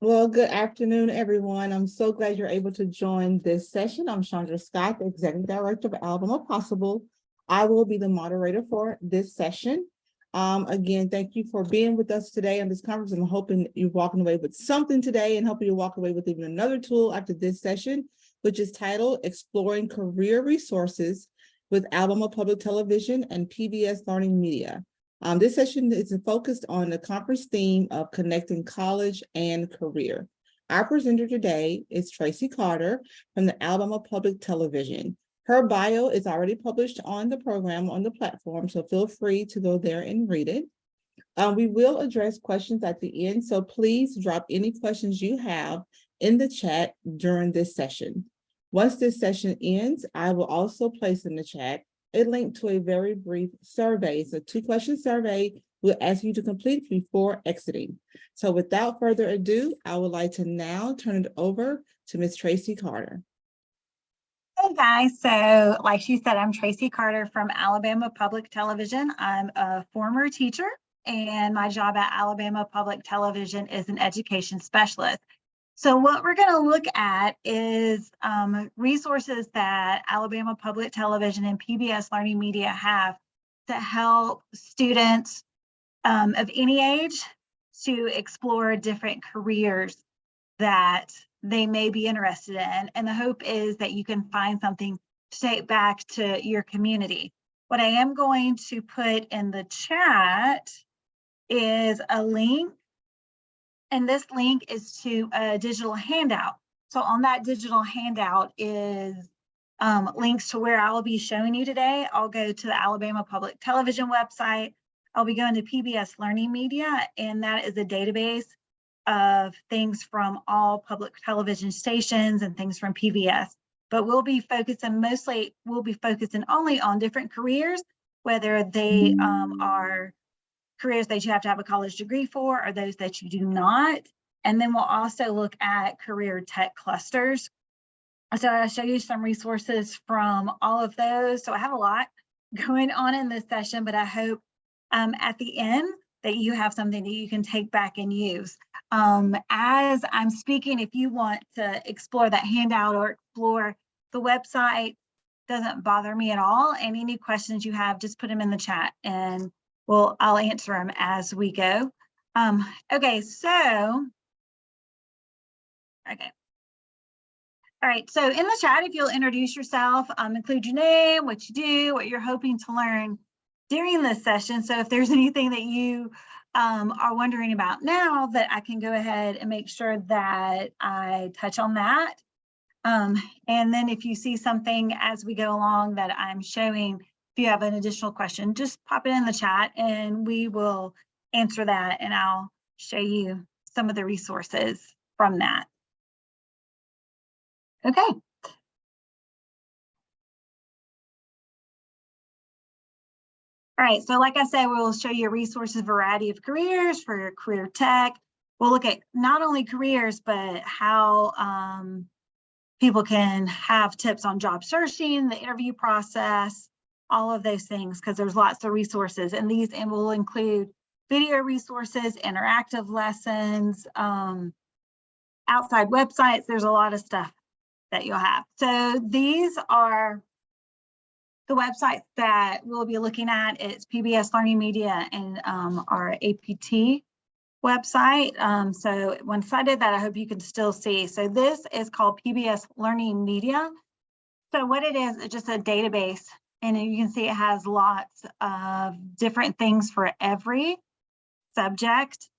Well, good afternoon, everyone. I'm so glad you're able to join this session. I'm Chandra Scott, the Executive Director of Alabama Possible. I will be the moderator for this session. Again, thank you for being with us today on this conference. I'm hoping you're walking away with something today and hoping you walk away with even another tool after this session, which is titled Exploring Career Resources with Alabama Public Television and PBS Learning Media. This session is focused on the conference theme of connecting college and career. Our presenter today is Tracy Carter from the Alabama Public Television. Her bio is already published on the program on the platform, so feel free to go there and read it. We will address questions at the end, so please drop any questions you have in the chat during this session. Once this session ends, I will also place in the chat a link to a very brief survey. It's a 2-question survey we'll ask you to complete before exiting. So without further ado, I would like to now turn it over to Ms. Tracy Carter. Hey guys, so like she said, I'm Tracy Carter from Alabama Public Television. I'm a former teacher and my job at Alabama Public Television is an education specialist. So what we're going to look at is resources that Alabama Public Television and PBS Learning Media have to help students of any age to explore different careers that they may be interested in. And the hope is that you can find something to take back to your community. What I am going to put in the chat is a link. And this link is to a digital handout. So on that digital handout is links to where I will be showing you today. I'll go to the Alabama Public Television website. I'll be going to PBS Learning Media, and that is a database of things from all public television stations and things from PBS. But we'll be focusing only on different careers, whether they are careers that you have to have a college degree for or those that you do not. And then we'll also look at career tech clusters. So I'll show you some resources from all of those. So I have a lot going on in this session, but I hope at the end that you have something that you can take back and use. As I'm speaking, if you want to explore that handout or explore the website, doesn't bother me at all. And any questions you have, just put them in the chat and I'll answer them as we go. Okay. All right, so in the chat, if you'll introduce yourself, include your name, what you do, what you're hoping to learn during this session. So if there's anything that you are wondering about now, that I can go ahead and make sure that I touch on that. And then if you see something as we go along that I'm showing, if you have an additional question, just pop it in the chat and we will answer that and I'll show you some of the resources from that. Okay. All right, so like I said, we'll show you resources, variety of careers for your career tech. We'll look at not only careers, but how people can have tips on job searching, the interview process, all of those things, because there's lots of resources. And these will include video resources, interactive lessons, outside websites. There's a lot of stuff that you'll have. So these are the websites that we'll be looking at. It's PBS Learning Media and our APT website. So once I did that, I hope you can still see. So this is called PBS Learning Media. So what it is, it's just a database, and you can see it has lots of different things for every subject.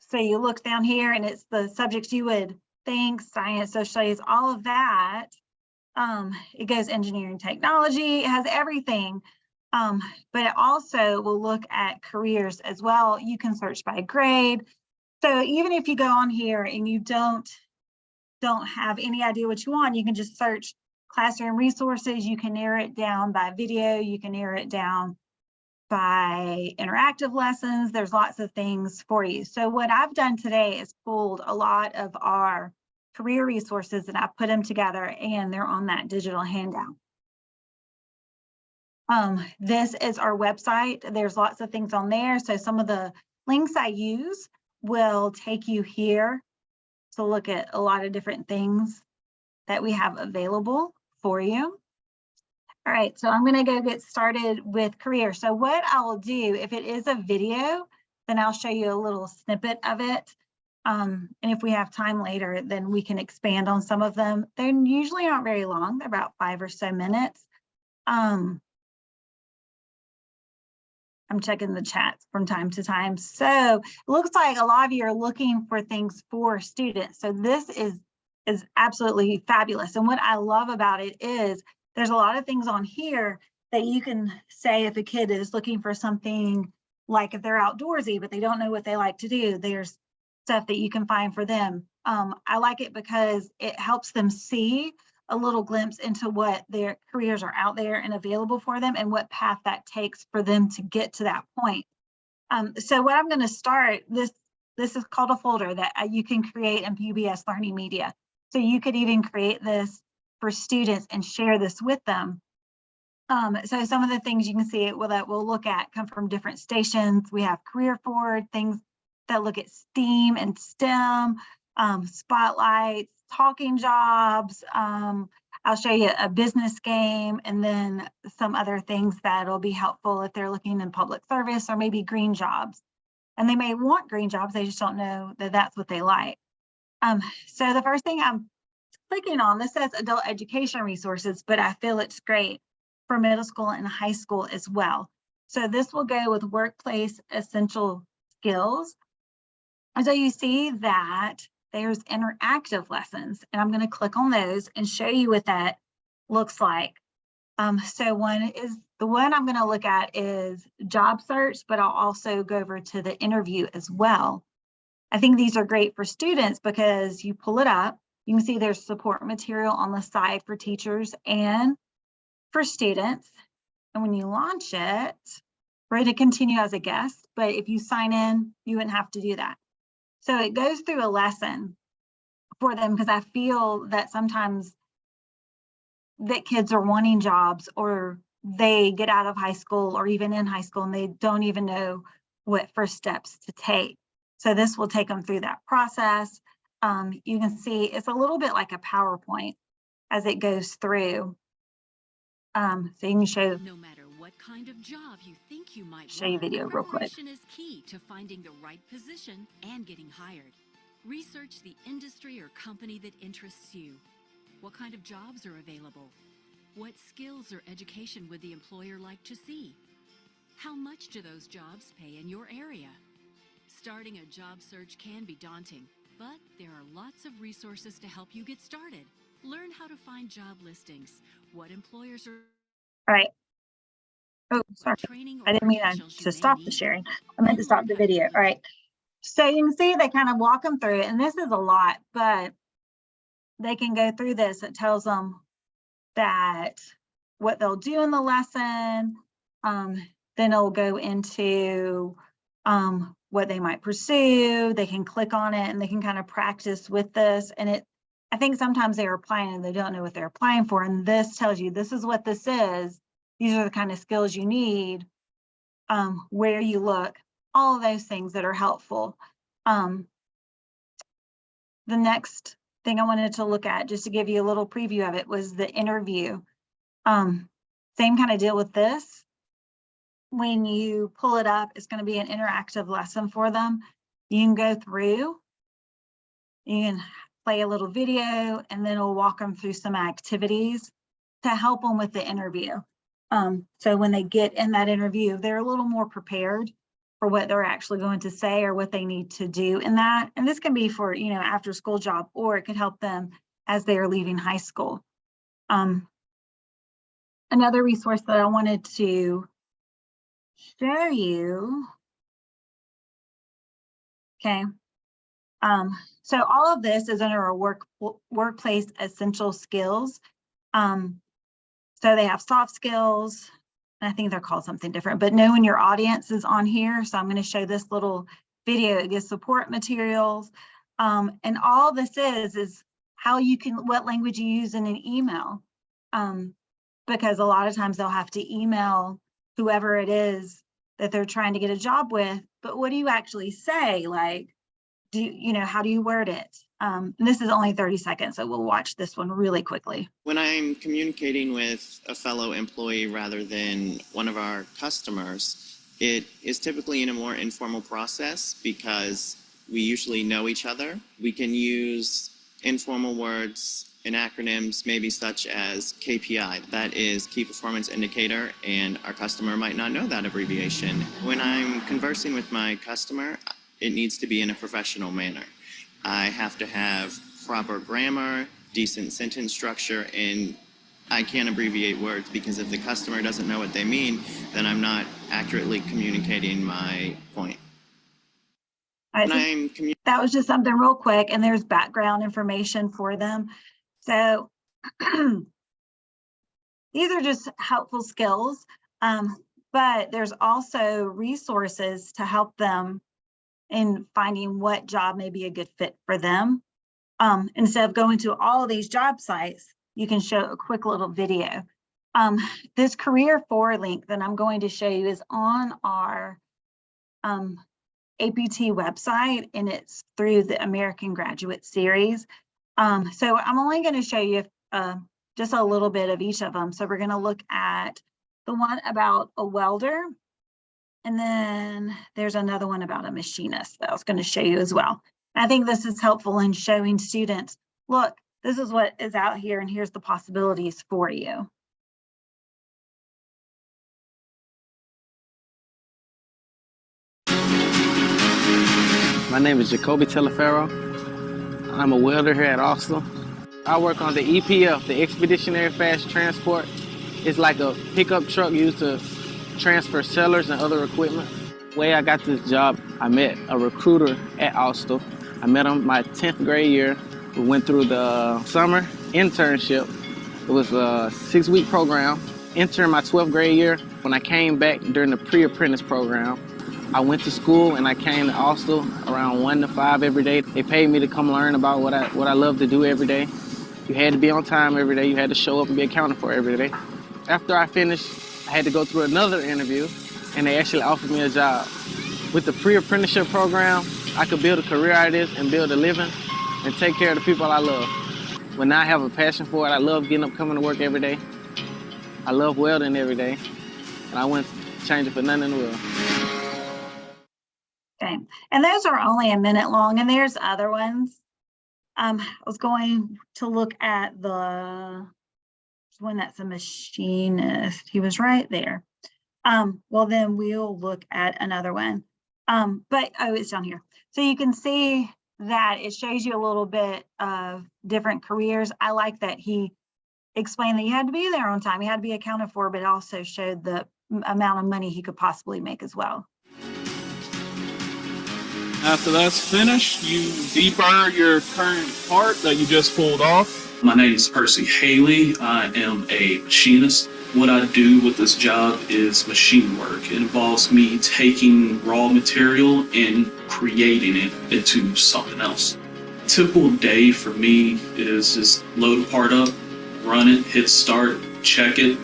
So you look down here and it's the subjects you would think, science, social studies, all of that. It goes engineering, technology, it has everything. But it also will look at careers as well. You can search by grade. So even if you go on here and you don't have any idea what you want, you can just search classroom resources. You can narrow it down by video. You can narrow it down by interactive lessons. There's lots of things for you. So what I've done today is pulled a lot of our career resources and I put them together and they're on that digital handout. This is our website. There's lots of things on there. So some of the links I use will take you here to look at a lot of different things that we have available for you. All right, so I'm going to go get started with career. So what I will do, if it is a video, then I'll show you a little snippet of it. And if we have time later, then we can expand on some of them. They're usually not very long. They're about 5 or so minutes. I'm checking the chats from time to time. So it looks like a lot of you are looking for things for students. So this is absolutely fabulous. And what I love about it is there's a lot of things on here that you can say if a kid is looking for something, like if they're outdoorsy, but they don't know what they like to do, there's stuff that you can find for them. I like it because it helps them see a little glimpse into what their careers are out there and available for them and what path that takes for them to get to that point. So what I'm going to start, this is called a folder that you can create in PBS Learning Media. So you could even create this for students and share this with them. So some of the things you can see that we'll look at come from different stations. We have Career Forward, things that look at STEAM and STEM, spotlights, talking jobs. I'll show you a business game and then some other things that'll be helpful if they're looking in public service or maybe green jobs. And they may want green jobs, they just don't know that that's what they like. So the first thing I'm clicking on, this says adult education resources, but I feel it's great for middle school and high school as well. So this will go with workplace essential skills. And so you see that there's interactive lessons, and I'm going to click on those and show you what that looks like. So the one I'm going to look at is job search, but I'll also go over to the interview as well. I think these are great for students because you pull it up, you can see there's support material on the side for teachers and for students. And when you launch it, we're going to continue as a guest, but if you sign in, you wouldn't have to do that. So it goes through a lesson for them because I feel that sometimes that kids are wanting jobs or they get out of high school or even in high school and they don't even know what first steps to take. So this will take them through that process. You can see it's a little bit like a PowerPoint as it goes through. So you can show. No matter what kind of job you think you might show you video real quick. Preparation is key to finding the right position and getting hired. Research the industry or company that interests you. What kind of jobs are available? What skills or education would the employer like to see? How much do those jobs pay in your area? Starting a job search can be daunting, but there are lots of resources to help you get started. Learn how to find job listings, what employers are. All right. Oh, sorry. I didn't mean to stop the sharing. I meant to stop the video. All right. So you can see they kind of walk them through it, and this is a lot, but they can go through this. It tells them that what they'll do in the lesson. Then it'll go into what they might pursue. They can click on it and they can kind of practice with this. And I think sometimes they're applying and they don't know what they're applying for. And this tells you this is what this is. These are the kind of skills you need, where you look, all of those things that are helpful. The next thing I wanted to look at, just to give you a little preview of it, was the interview. Same kind of deal with this. When you pull it up, it's going to be an interactive lesson for them. You can go through, you can play a little video, and then it'll walk them through some activities to help them with the interview. So when they get in that interview, they're a little more prepared for what they're actually going to say or what they need to do in that. And this can be for, after school job, or it could help them as they are leaving high school. Another resource that I wanted to show you. Okay. So all of this is under our workplace essential skills. So they have soft skills. I think they're called something different, but knowing your audience is on here. So I'm going to show this little video. It gives support materials. And all this is how you can, what language you use in an email. because a lot of times they'll have to email whoever it is that they're trying to get a job with. But what do you actually say? Like, how do you word it? And this is only 30 seconds, so we'll watch this one really quickly. When I'm communicating with a fellow employee rather than one of our customers, it is typically in a more informal process because we usually know each other. We can use informal words and acronyms, maybe such as KPI, that is Key Performance Indicator, and our customer might not know that abbreviation. When I'm conversing with my customer, it needs to be in a professional manner. I have to have proper grammar, decent sentence structure, and I can't abbreviate words because if the customer doesn't know what they mean, then I'm not accurately communicating my point. That was just something real quick, and there's background information for them. So these are just helpful skills, but there's also resources to help them in finding what job may be a good fit for them. Instead of going to all of these job sites, you can show a quick little video. This career forward link that I'm going to show you is on our APT website, and it's through the American Graduate Series. So I'm only going to show you just a little bit of each of them. So we're going to look at the one about a welder, and then there's another one about a machinist that I was going to show you as well. I think this is helpful in showing students, look, this is what is out here, and here's the possibilities for you. My name is Jacoby Telefero. I'm a welder here at Austin. I work on the EPF, the Expeditionary Fast Transport. It's like a pickup truck used to transfer sellers and other equipment. The way I got this job, I met a recruiter at Austin. I met him my 10th grade year. We went through the summer internship. It was a 6-week program. Interned my 12th grade year. When I came back during the pre-apprentice program, I went to school and I came to Austin around 1 to 5 every day. They paid me to come learn about what I love to do every day. You had to be on time every day. You had to show up and be accounted for every day. After I finished, I had to go through another interview, and they actually offered me a job. With the pre-apprenticeship program, I could build a career out of this and build a living and take care of the people I love. When I have a passion for it, I love getting up, coming to work every day. I love welding every day, and I wouldn't change it for nothing in the world. Okay, and those are only a minute long, and there's other ones. I was going to look at the one that's a machinist. He was right there. Well, then we'll look at another one. It's down here. So you can see that it shows you a little bit of different careers. I like that he explained that you had to be there on time. You had to be accounted for, but it also showed the amount of money he could possibly make as well. After that's finished, you deburr your current part that you just pulled off. My name is Percy Haley. I am a machinist. What I do with this job is machine work. It involves me taking raw material and creating it into something else. A typical day for me is just load a part up, run it, hit start, check it,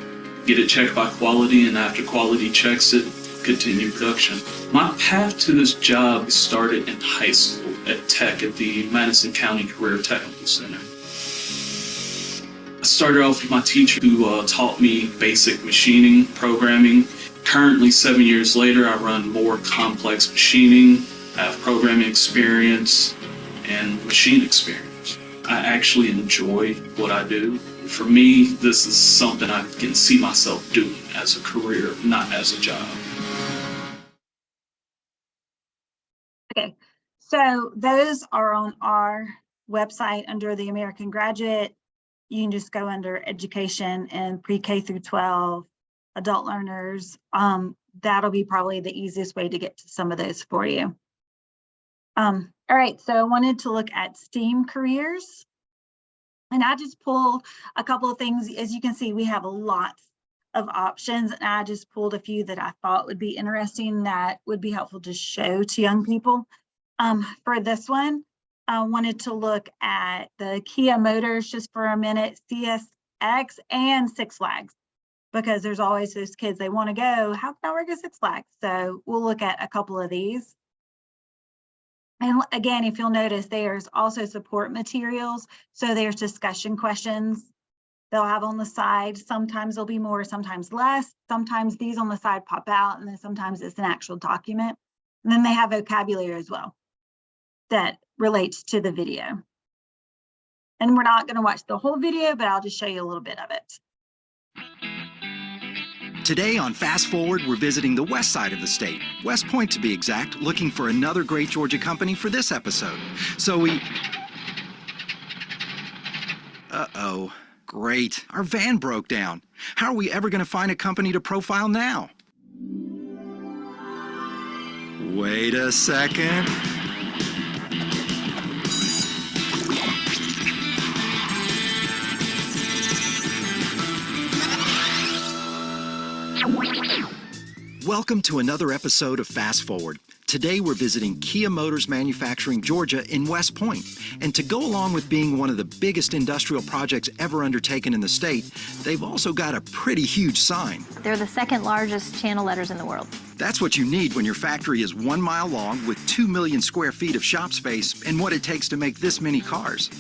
get it checked by quality, and after quality checks it, continue production. My path to this job started in high school at Tech at the Madison County Career Technical Center. I started off with my teacher who taught me basic machining, programming. Currently, 7 years later, I run more complex machining, I have programming experience, and machine experience. I actually enjoy what I do. For me, this is something I can see myself doing as a career, not as a job. Okay, so those are on our website under the American Graduate. You can just go under education and pre-K through 12, adult learners. That'll be probably the easiest way to get to some of those for you. All right, so I wanted to look at STEAM careers. And I just pulled a couple of things. As you can see, we have lots of options, and I just pulled a few that I thought would be interesting that would be helpful to show to young people. For this one, I wanted to look at the Kia Motors just for a minute, CSX, and Six Flags. because there's always those kids, they want to go, how can I work at Six Flags? So we'll look at a couple of these. And again, if you'll notice, there's also support materials. So there's discussion questions they'll have on the side. Sometimes there'll be more, sometimes less. Sometimes these on the side pop out, and then sometimes it's an actual document. And then they have vocabulary as well that relates to the video. And we're not going to watch the whole video, but I'll just show you a little bit of it. Today on Fast Forward, we're visiting the west side of the state, West Point to be exact, looking for another great Georgia company for this episode. So we... Uh-oh. Great. Our van broke down. How are we ever going to find a company to profile now? Wait a second. Welcome to another episode of Fast Forward. Today we're visiting Kia Motors Manufacturing, Georgia in West Point. And to go along with being one of the biggest industrial projects ever undertaken in the state, they've also got a pretty huge sign. They're the second largest channel letters in the world. That's what you need when your factory is 1 mile long with 2 million square feet of shop space and what it takes to make this many cars.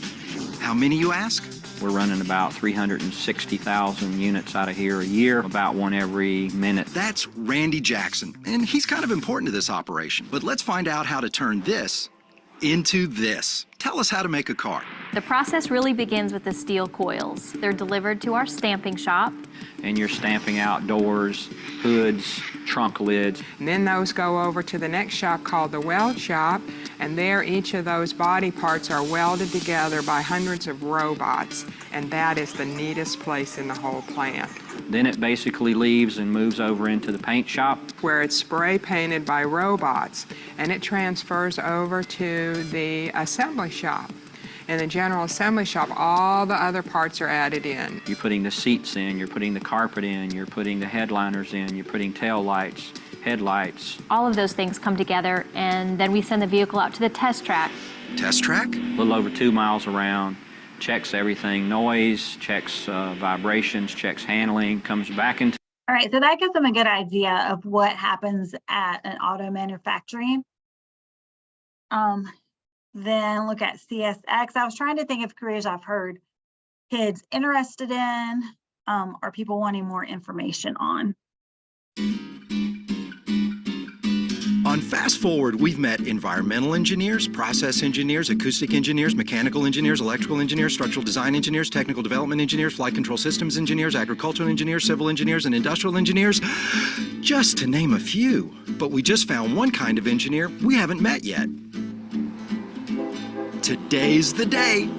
How many, you ask? We're running about 360,000 units out of here a year, about one every minute. That's Randy Jackson, and he's kind of important to this operation. But let's find out how to turn this into this. Tell us how to make a car. The process really begins with the steel coils. They're delivered to our stamping shop. And you're stamping out doors, hoods, trunk lids. And then those go over to the next shop called the weld shop, and there each of those body parts are welded together by hundreds of robots, and that is the neatest place in the whole plant. Then it basically leaves and moves over into the paint shop, where it's spray painted by robots, and it transfers over to the assembly shop. In the general assembly shop, all the other parts are added in. You're putting the seats in, you're putting the carpet in, you're putting the headliners in, you're putting tail lights, headlights. All of those things come together, and then we send the vehicle out to the test track. Test track? A little over 2 miles around, checks everything, noise, checks vibrations, checks handling, comes back into... All right, so that gives them a good idea of what happens at an auto manufacturing. Then look at CSX. I was trying to think of careers I've heard kids interested in, or people wanting more information on. On Fast Forward, we've met environmental engineers, process engineers, acoustic engineers, mechanical engineers, electrical engineers, structural design engineers, technical development engineers, flight control systems engineers, agricultural engineers, civil engineers, and industrial engineers, just to name a few. But we just found one kind of engineer we haven't met yet. Today's the day.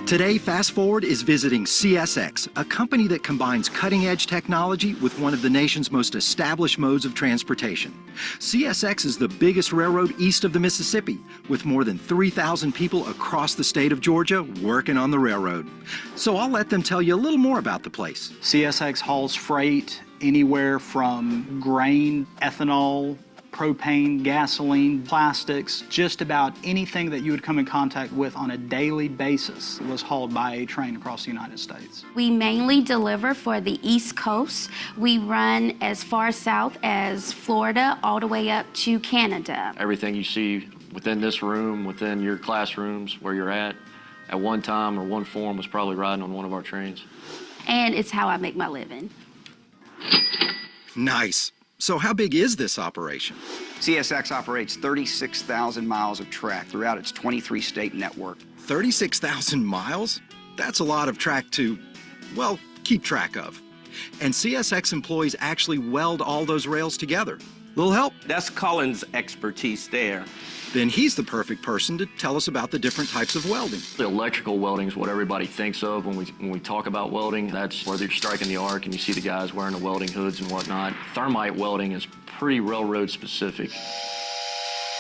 Today, Fast Forward is visiting CSX, a company that combines cutting-edge technology with one of the nation's most established modes of transportation. CSX is the biggest railroad east of the Mississippi, with more than 3,000 people across the state of Georgia working on the railroad. So I'll let them tell you a little more about the place. CSX hauls freight anywhere from grain, ethanol, propane, gasoline, plastics, just about anything that you would come in contact with on a daily basis was hauled by a train across the United States. We mainly deliver for the East Coast. We run as far south as Florida, all the way up to Canada. Everything you see within this room, within your classrooms, where you're at one time or one form was probably riding on one of our trains. And it's how I make my living. Nice. So how big is this operation? CSX operates 36,000 miles of track throughout its 23-state network. 36,000 miles? That's a lot of track to, well, keep track of. And CSX employees actually weld all those rails together. Little help? That's Colin's expertise there. Then he's the perfect person to tell us about the different types of welding. The electrical welding is what everybody thinks of when we talk about welding. That's where they're striking the arc and you see the guys wearing the welding hoods and whatnot. Thermite welding is pretty railroad specific.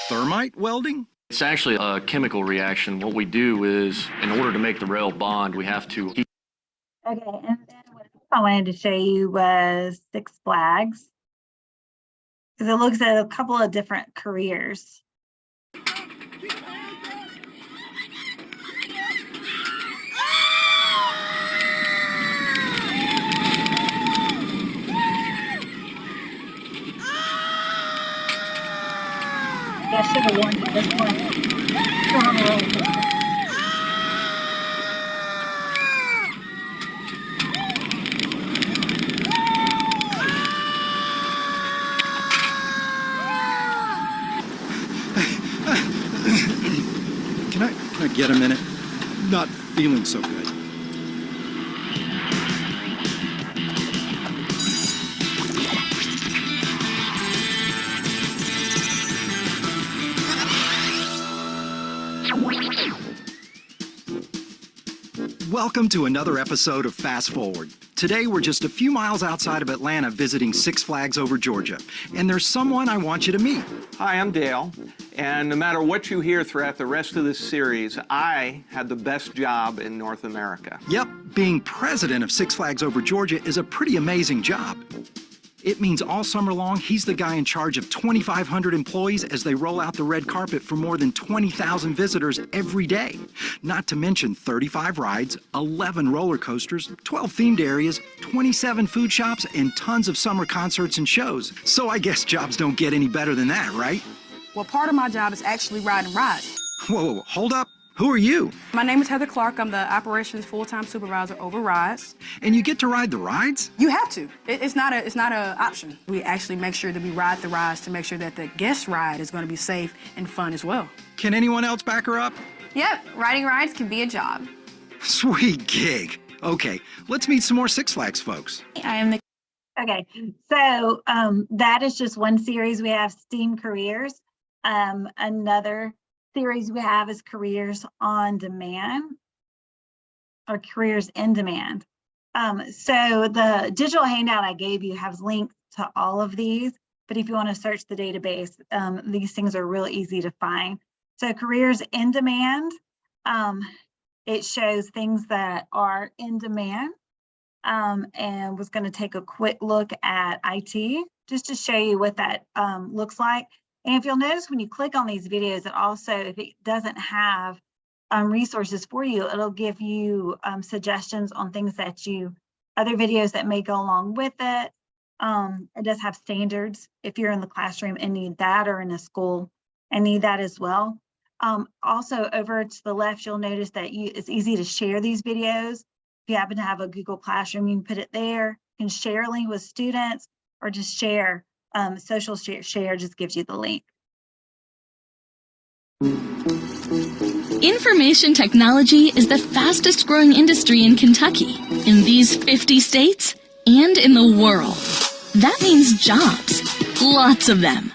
Thermite welding? It's actually a chemical reaction. What we do is, in order to make the rail bond, we have to heat. Okay, and then what I wanted to show you was Six Flags, because it looks at a couple of different careers. Yeah, I should have warned you this one. Still on the roller coaster. Can I get a minute? Not feeling so good. Welcome to another episode of Fast Forward. Today we're just a few miles outside of Atlanta visiting Six Flags over Georgia. And there's someone I want you to meet. Hi, I'm Dale, and no matter what you hear throughout the rest of this series, I had the best job in North America. Yep, being president of Six Flags over Georgia is a pretty amazing job. It means all summer long, he's the guy in charge of 2,500 employees as they roll out the red carpet for more than 20,000 visitors every day. Not to mention 35 rides, 11 roller coasters, 12 themed areas, 27 food shops, and tons of summer concerts and shows. So I guess jobs don't get any better than that, right? Well, part of my job is actually riding rides. Whoa, hold up. Who are you? My name is Heather Clark. I'm the operations full-time supervisor over rides. And you get to ride the rides? You have to. It's not a option. We actually make sure that we ride the rides to make sure that the guest ride is going to be safe and fun as well. Can anyone else back her up? Yep, riding rides can be a job. Sweet gig. Okay, let's meet some more Six Flags folks. I am the Okay, so that is just one series. We have STEAM careers. Another series we have is careers on demand or careers in demand. So the digital handout I gave you has links to all of these, but if you want to search the database, these things are real easy to find. So careers in demand, it shows things that are in demand, and was going to take a quick look at IT just to show you what that looks like. And if you'll notice when you click on these videos, it also, if it doesn't have resources for you, it'll give you suggestions on things that other videos that may go along with it. It does have standards if you're in the classroom and need that, or in a school and need that as well. Also over to the left, you'll notice that it's easy to share these videos. If you happen to have a Google Classroom, you can put it there. You can share a link with students or just share. Social share just gives you the link. Information technology is the fastest growing industry in Kentucky, in these 50 states, and in the world. That means jobs, lots of them.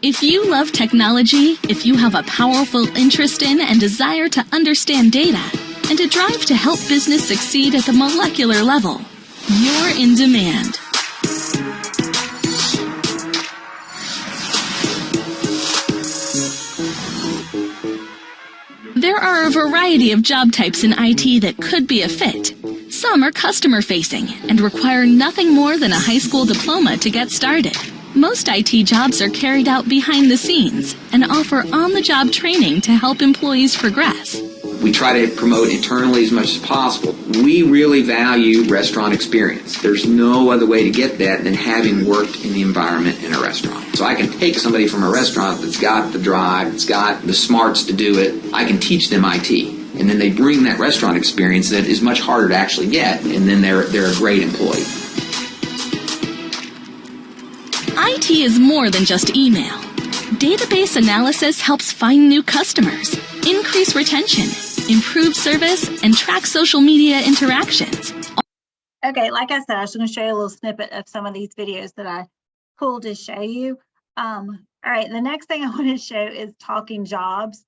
If you love technology, if you have a powerful interest in and desire to understand data, and a drive to help business succeed at the molecular level, you're in demand. There are a variety of job types in IT that could be a fit. Some are customer-facing and require nothing more than a high school diploma to get started. Most IT jobs are carried out behind the scenes and offer on-the-job training to help employees progress. We try to promote internally as much as possible. We really value restaurant experience. There's no other way to get that than having worked in the environment in a restaurant. So I can take somebody from a restaurant that's got the drive, that's got the smarts to do it, I can teach them IT. And then they bring that restaurant experience that is much harder to actually get, and then they're a great employee. IT is more than just email. Database analysis helps find new customers, increase retention, improve service, and track social media interactions. Okay, like I said, I was going to show you a little snippet of some of these videos that I pulled to show you. All right, the next thing I want to show is talking jobs.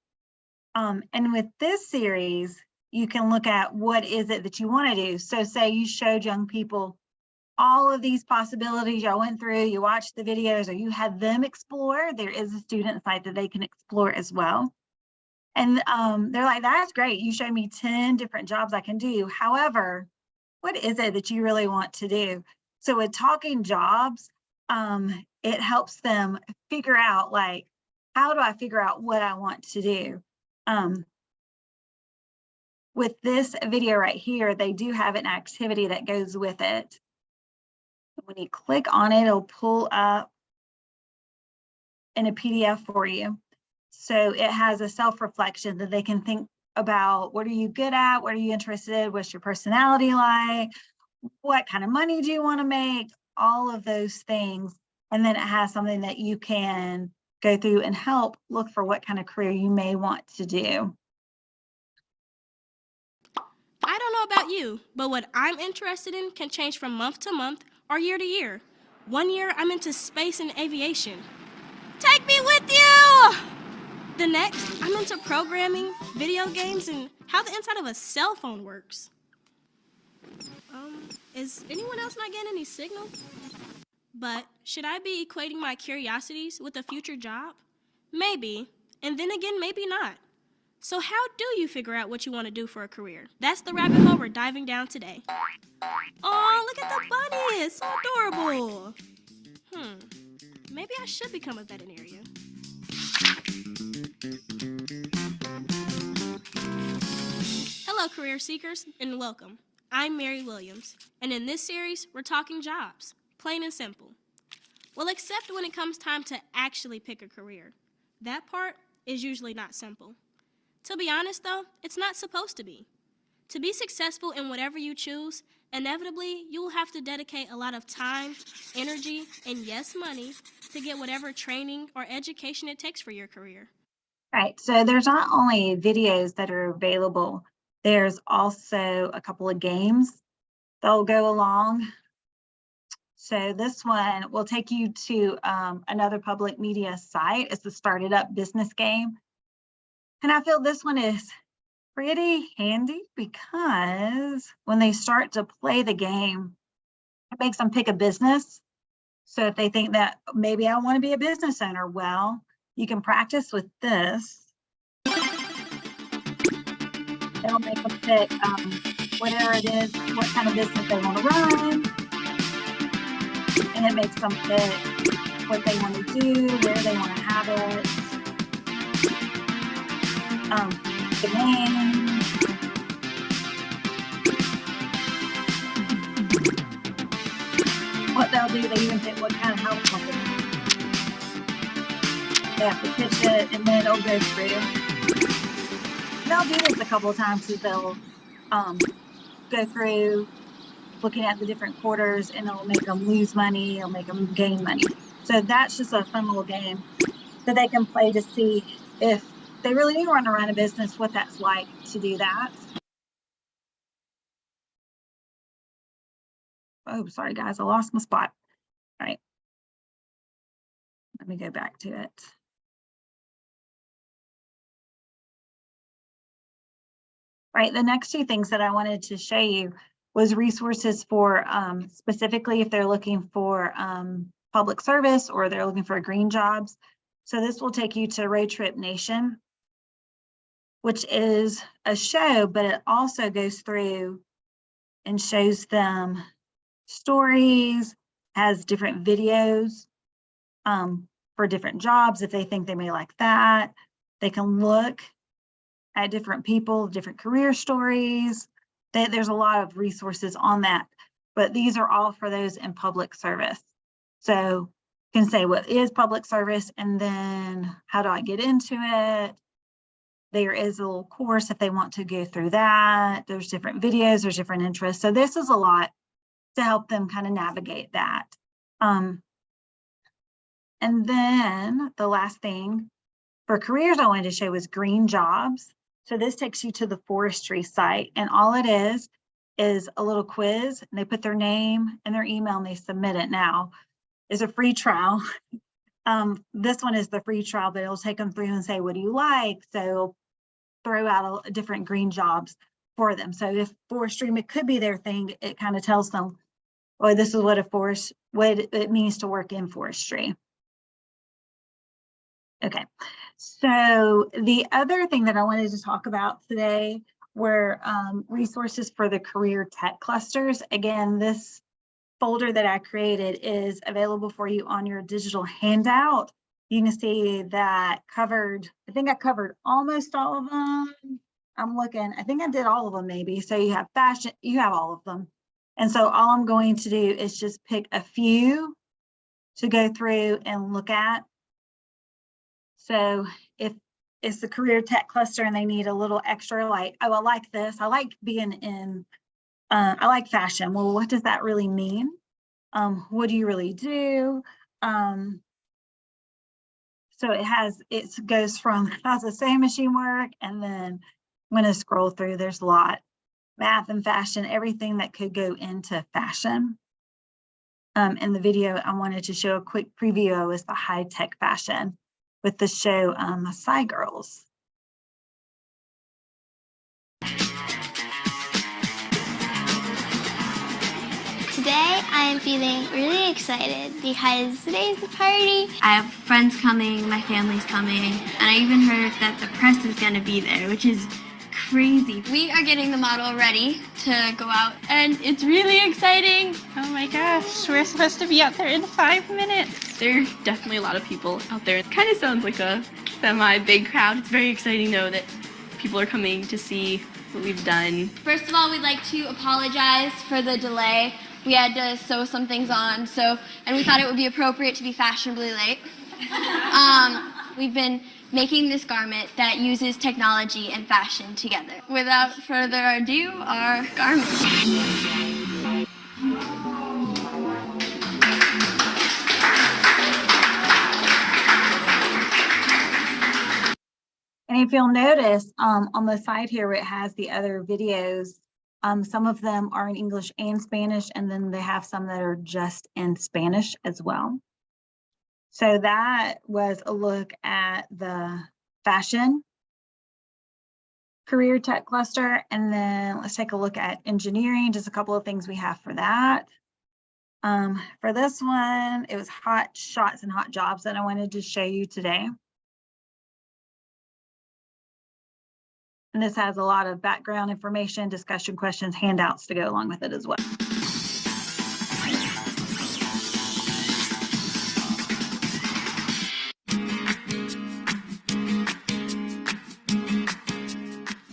And with this series, you can look at what is it that you want to do. So say you showed young people all of these possibilities y'all went through, you watched the videos, or you had them explore, there is a student site that they can explore as well. And they're like, that's great. You showed me 10 different jobs I can do. However, what is it that you really want to do? So with talking jobs, it helps them figure out, like, how do I figure out what I want to do? With this video right here, they do have an activity that goes with it. When you click on it, it'll pull up in a PDF for you. So it has a self-reflection that they can think about, what are you good at? What are you interested in? What's your personality like? What kind of money do you want to make? All of those things. And then it has something that you can go through and help look for what kind of career you may want to do. I don't know about you, but what I'm interested in can change from month to month or year to year. One year, I'm into space and aviation. Take me with you! The next, I'm into programming, video games, and how the inside of a cell phone works. Is anyone else not getting any signal? But should I be equating my curiosities with a future job? Maybe, and then again, maybe not. So how do you figure out what you want to do for a career? That's the rabbit hole we're diving down today. Oh, look at the bunny, it's so adorable. Maybe I should become a veterinarian. Hello, career seekers, and welcome. I'm Mary Williams, and in this series, we're talking jobs, plain and simple. Well, except when it comes time to actually pick a career. That part is usually not simple. To be honest, though, it's not supposed to be. To be successful in whatever you choose, inevitably, you will have to dedicate a lot of time, energy, and yes, money to get whatever training or education it takes for your career. Right, so there's not only videos that are available, there's also a couple of games that'll go along. So this one will take you to another public media site. It's the Started Up business game. And I feel this one is pretty handy because when they start to play the game, it makes them pick a business. So if they think that maybe I want to be a business owner, well, you can practice with this. It'll make them pick whatever it is, what kind of business they want to run. And it makes them pick what they want to do, where they want to have it. The name. What they'll do, they even pick what kind of house company. They have to pitch it, and then it'll go through. They'll do this a couple of times, so they'll go through looking at the different quarters, and it'll make them lose money, it'll make them gain money. So that's just a fun little game that they can play to see if they really do want to run a business, what that's like to do that. Oh, sorry guys, I lost my spot. All right. Let me go back to it. Right, the next two things that I wanted to show you was resources for specifically if they're looking for public service or they're looking for green jobs. So this will take you to Road Trip Nation, which is a show, but it also goes through and shows them stories, has different videos for different jobs if they think they may like that. They can look at different people, different career stories. There's a lot of resources on that, but these are all for those in public service. So you can say what is public service and then how do I get into it? There is a little course if they want to go through that. There's different videos, there's different interests. So this is a lot to help them kind of navigate that. And then the last thing for careers I wanted to show was green jobs. So this takes you to the forestry site, and all it is a little quiz, and they put their name and their email and they submit it. Now, it's a free trial. This one is the free trial, but it'll take them through and say, what do you like? So it'll throw out different green jobs for them. So if forestry could be their thing, it kind of tells them, oh, this is what what it means to work in forestry. Okay, so the other thing that I wanted to talk about today were resources for the career tech clusters. Again, this folder that I created is available for you on your digital handout. You can see that covered, I think I covered almost all of them. I'm looking, I think I did all of them maybe. So you have fashion, you have all of them. And so all I'm going to do is just pick a few to go through and look at. So if it's the career tech cluster and they need a little extra, like, oh, I like this, I like being in, I like fashion. Well, what does that really mean? What do you really do? So it goes from how to say machine work, and then I'm going to scroll through, there's a lot. Math and fashion, everything that could go into fashion. In the video, I wanted to show a quick preview is the high-tech fashion with the show Psy Girls. Today I am feeling really excited because today's the party. I have friends coming, my family's coming, and I even heard that the press is gonna be there, which is crazy. We are getting the model ready to go out, and it's really exciting. Oh my gosh, we're supposed to be out there in 5 minutes. There are definitely a lot of people out there. It kind of sounds like a semi-big crowd. It's very exciting though that people are coming to see what we've done. First of all, we'd like to apologize for the delay. We had to sew some things on, and we thought it would be appropriate to be fashionably late. We've been making this garment that uses technology and fashion together. Without further ado, our garment. And if you'll notice on the side here where it has the other videos, some of them are in English and Spanish, and then they have some that are just in Spanish as well. So that was a look at the fashion career tech cluster. And then let's take a look at engineering, just a couple of things we have for that. For this one, it was hot shots and hot jobs that I wanted to show you today. And this has a lot of background information, discussion questions, handouts to go along with it as well.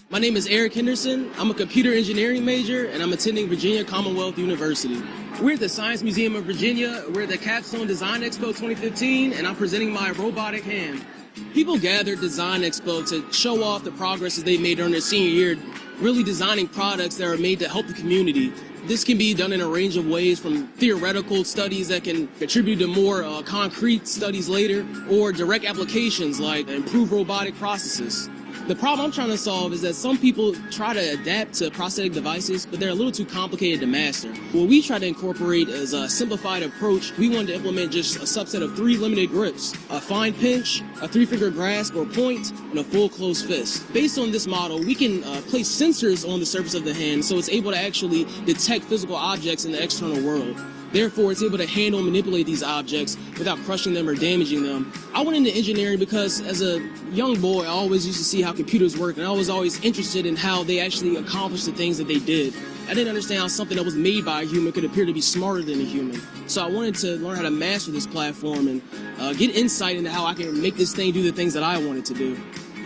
My name is Eric Henderson. I'm a computer engineering major, and I'm attending Virginia Commonwealth University. We're at the Science Museum of Virginia. We're at the Capstone Design Expo 2015, and I'm presenting my robotic hand. People gathered Design Expo to show off the progresses they made during their senior year, really designing products that are made to help the community. This can be done in a range of ways, from theoretical studies that can contribute to more concrete studies later, or direct applications like improved robotic processes. The problem I'm trying to solve is that some people try to adapt to prosthetic devices, but they're a little too complicated to master. What we try to incorporate is a simplified approach. We wanted to implement just a subset of 3 limited grips: a fine pinch, a 3-finger grasp or point, and a full closed fist. Based on this model, we can place sensors on the surface of the hand so it's able to actually detect physical objects in the external world. Therefore, it's able to handle and manipulate these objects without crushing them or damaging them. I went into engineering because as a young boy, I always used to see how computers work, and I was always interested in how they actually accomplished the things that they did. I didn't understand how something that was made by a human could appear to be smarter than a human. So I wanted to learn how to master this platform and get insight into how I can make this thing do the things that I wanted to do.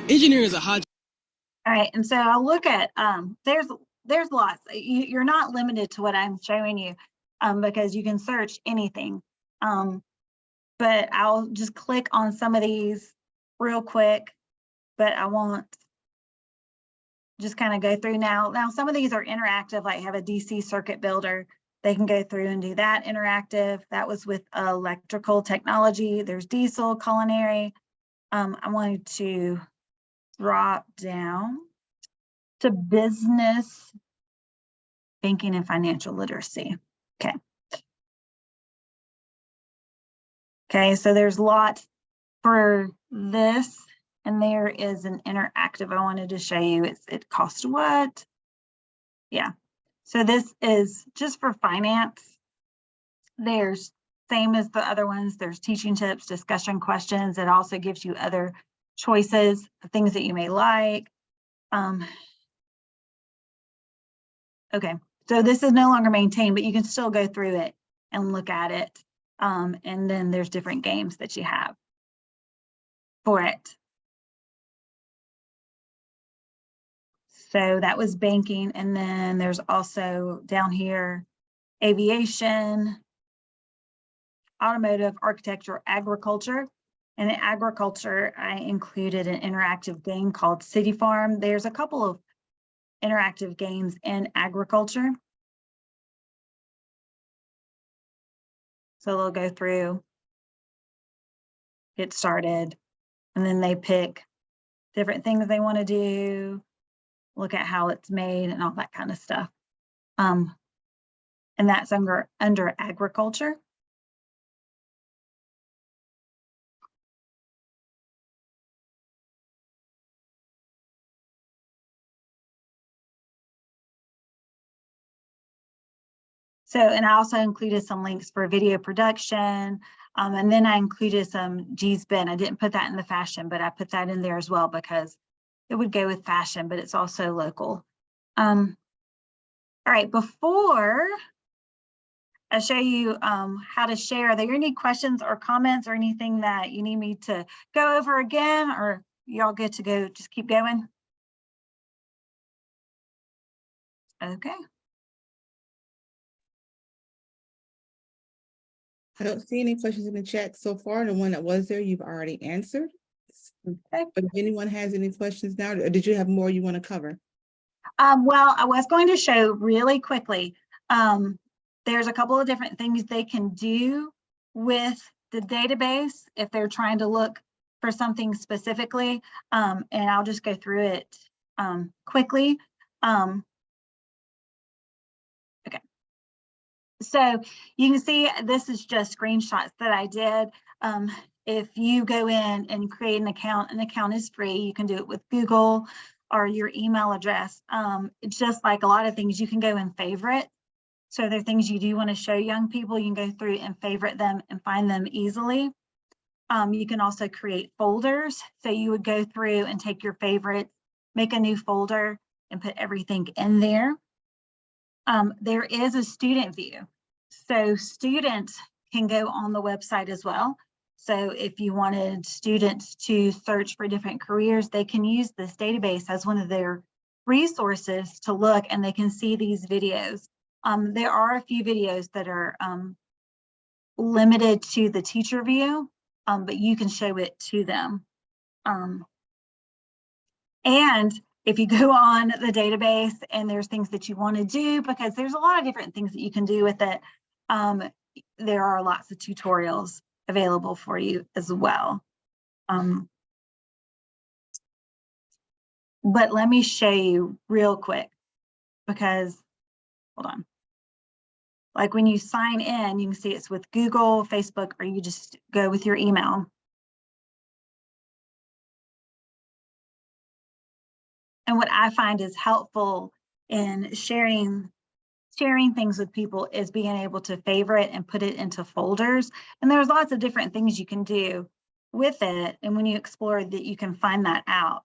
Engineering is a hot. All right, and so I'll look at, there's lots. You're not limited to what I'm showing you. Because you can search anything. But I'll just click on some of these real quick, but I won't just kind of go through now. Now, some of these are interactive, like have a DC circuit builder. They can go through and do that interactive. That was with electrical technology. There's diesel, culinary. I wanted to drop down to business, banking, and financial literacy. Okay. Okay, so there's a lot for this, and there is an interactive I wanted to show you. It costs what? Yeah. So this is just for finance. There's same as the other ones. There's teaching tips, discussion questions. It also gives you other choices of things that you may like. Okay, so this is no longer maintained, but you can still go through it and look at it. And then there's different games that you have for it. So that was banking. And then there's also down here, aviation, automotive, architecture, agriculture. And in agriculture, I included an interactive game called City Farm. There's a couple of interactive games in agriculture. So they'll go through, get started, and then they pick different things they want to do, look at how it's made and all that kind of stuff. And that's under agriculture. So, and I also included some links for video production. And then I included some G's Bin. I didn't put that in the fashion, but I put that in there as well because it would go with fashion, but it's also local. All right, before I show you how to share, are there any questions or comments or anything that you need me to go over again, or y'all good to go, just keep going? Okay. I don't see any questions in the chat so far. The one that was there, you've already answered. Okay. But if anyone has any questions now, or did you have more you want to cover? Well, I was going to show really quickly. There's a couple of different things they can do with the database if they're trying to look for something specifically. And I'll just go through it quickly. Okay. So you can see this is just screenshots that I did. If you go in and create an account is free. You can do it with Google or your email address. It's just like a lot of things, you can go and favorite. So there are things you do want to show young people, you can go through and favorite them and find them easily. You can also create folders. So you would go through and take your favorites, make a new folder and put everything in there. There is a student view. So students can go on the website as well. So if you wanted students to search for different careers, they can use this database as one of their resources to look, and they can see these videos. There are a few videos that are limited to the teacher view, but you can show it to them. And if you go on the database and there's things that you want to do, because there's a lot of different things that you can do with it, there are lots of tutorials available for you as well. But let me show you real quick, because, hold on. Like when you sign in, you can see it's with Google, Facebook, or you just go with your email. And what I find is helpful in sharing things with people is being able to favorite and put it into folders. And there's lots of different things you can do with it. And when you explore that, you can find that out.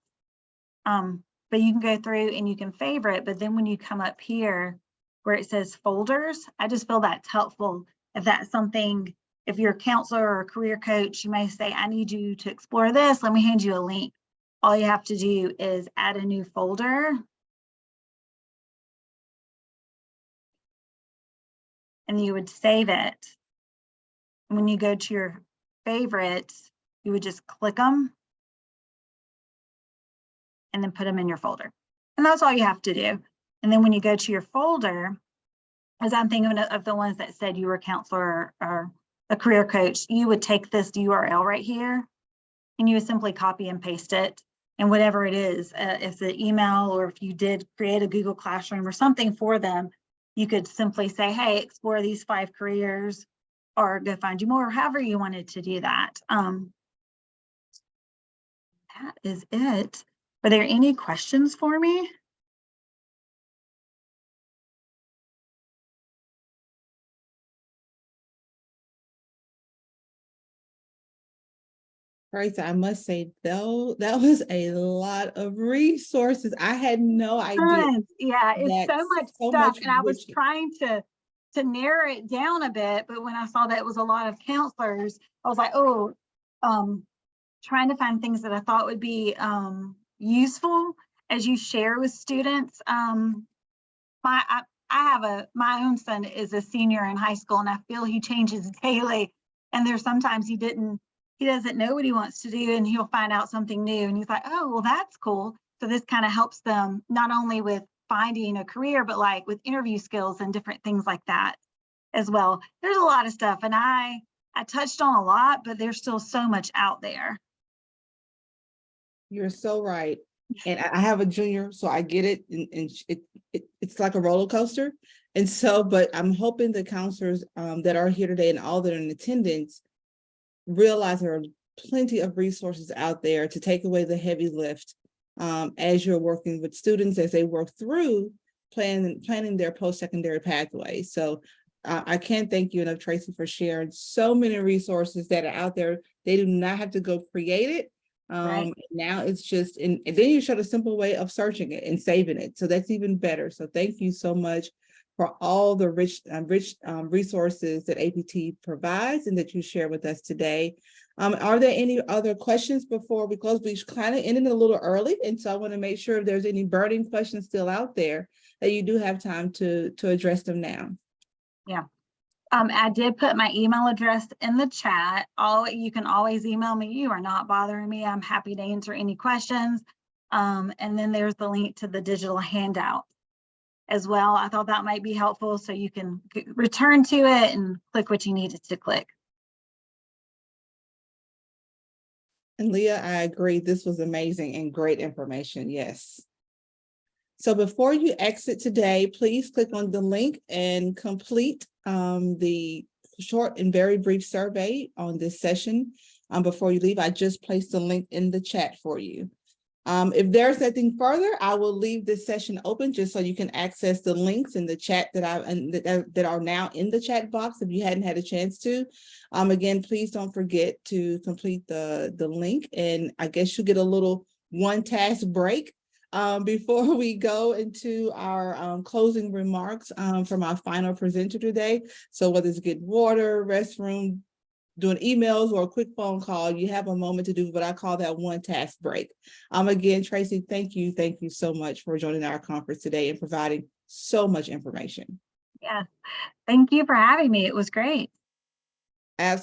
But you can go through and you can favorite, but then when you come up here where it says folders, I just feel that's helpful. If that's something, if you're a counselor or a career coach, you may say, I need you to explore this. Let me hand you a link. All you have to do is add a new folder. And you would save it. And when you go to your favorites, you would just click them and then put them in your folder. And that's all you have to do. And then when you go to your folder, as I'm thinking of the ones that said you were a counselor or a career coach, you would take this URL right here and you would simply copy and paste it. And whatever it is, if it's an email or if you did create a Google Classroom or something for them, you could simply say, hey, explore these 5 careers or go find you more, or however you wanted to do that. That is it. Are there any questions for me? Right, so I must say, though, that was a lot of resources. I had no idea Tons. Yeah, it's that so much so stuff. much And I was richness. trying to narrow it down a bit, but when I saw that it was a lot of counselors, I was like, oh, trying to find things that I thought would be useful as you share with students. My own son is a senior in high school, and I feel he changes daily. And there's sometimes he doesn't know what he wants to do, and he'll find out something new, and he's like, oh, well, that's cool. So this kind of helps them not only with finding a career, but like with interview skills and different things like that as well. There's a lot of stuff, and I touched on a lot, but there's still so much out there. You're so right. And I have a junior, so I get it. And it's like a roller coaster. And so, but I'm hoping the counselors that are here today and all that are in attendance realize there are plenty of resources out there to take away the heavy lift as you're working with students as they work through planning their post-secondary pathway. So I can't thank you enough, Tracy, for sharing so many resources that are out there. They do not have to go create it. Right. Now it's just, and then you showed a simple way of searching it and saving it. So that's even better. So thank you so much for all the rich resources that APT provides and that you share with us today. Are there any other questions before we close? We kind of ended a little early, and so I want to make sure if there's any burning questions still out there that you do have time to address them now. Yeah. I did put my email address in the chat. You can always email me. You are not bothering me. I'm happy to answer any questions. And then there's the link to the digital handout as well. I thought that might be helpful, so you can return to it and click what you needed to click. And Leah, I agree. This was amazing and great information. Yes. So before you exit today, please click on the link and complete the short and very brief survey on this session. Before you leave, I just placed the link in the chat for you. If there's nothing further, I will leave this session open just so you can access the links in the chat that are now in the chat box if you hadn't had a chance to. Again, please don't forget to complete the link, and I guess you get a little one task break before we go into our closing remarks from our final presenter today. So whether it's get water, restroom, doing emails, or a quick phone call, you have a moment to do what I call that one task break. Again, Tracy, thank you so much for joining our conference today and providing so much information. Yeah, thank you for having me. It was great. Absolutely.